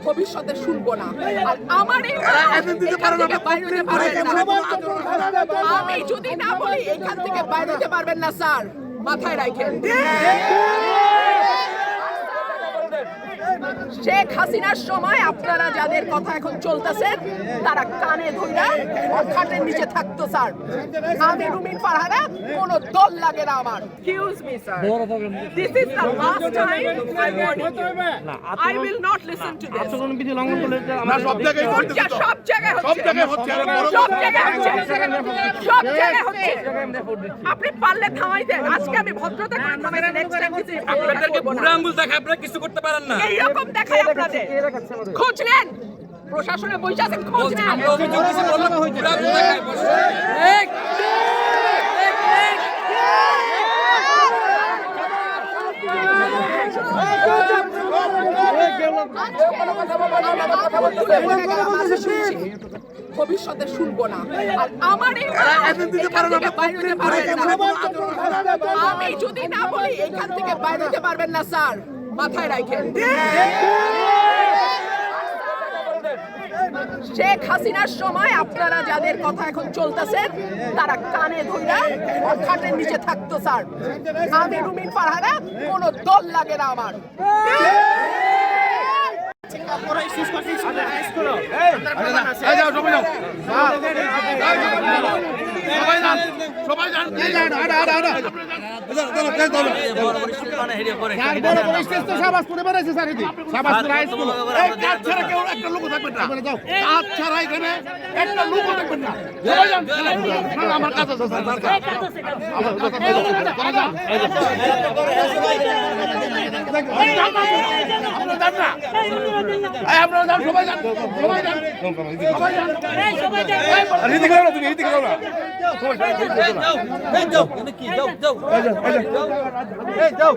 ভবিষ্যতে শুনবো না। আর আমার আমি যদি না বলি এখান থেকে বাইরে যেতে পারবেন না স্যার, মাথায় রাখেন। শেখ হাসিনার সময় আপনারা যাদের কথা এখন চলতেছেন তারা কানে ধইরা খাটের নিচে থাকতো স্যার। আমি রুমিন ফারহানা, কোন দল লাগে না আমার। Excuse me sir, this is the last time I warning you. I will not listen to this. আচরণবিধি লঙ্ঘন করলে আমরা সব জায়গায় হচ্ছে, সব জায়গায় হচ্ছে, সব জায়গায় হচ্ছে। আপনি পারলে থামাই দেন। আজকে আমি ভদ্রতা করে থামাইছি, নেক্সট টাইম কিছু আপনাদেরকে বুড়া আঙ্গুল দেখায় আপনারা কিছু করতে পারেন না। এইরকম দেখাই আপনাদের। খোঁজ নেন, প্রশাসনে বসে আছেন, খোঁজ নেন। আমরা অভিযোগ কিছু বললাম, বুড়া আঙ্গুল দেখায় বসে। ভবিষ্যতে শুনবো না। আর আমার আমি যদি না বলি এখান থেকে বাইরে যেতে পারবেন না স্যার, মাথায় রাখেন। শেখ হাসিনার সময় আপনারা যাদের কথা এখন চলতেছেন তারা কানে ধইরা খাটের নিচে থাকতো স্যার। আমি রুমিন ফারহানা, কোন দল লাগে না আমার। আমার কাছে আপনারা যান, সবাই যান, সবাই যান, সবাই যান। রীতি করো না, তুমি রীতি করো না। যাও, যাও, যাও।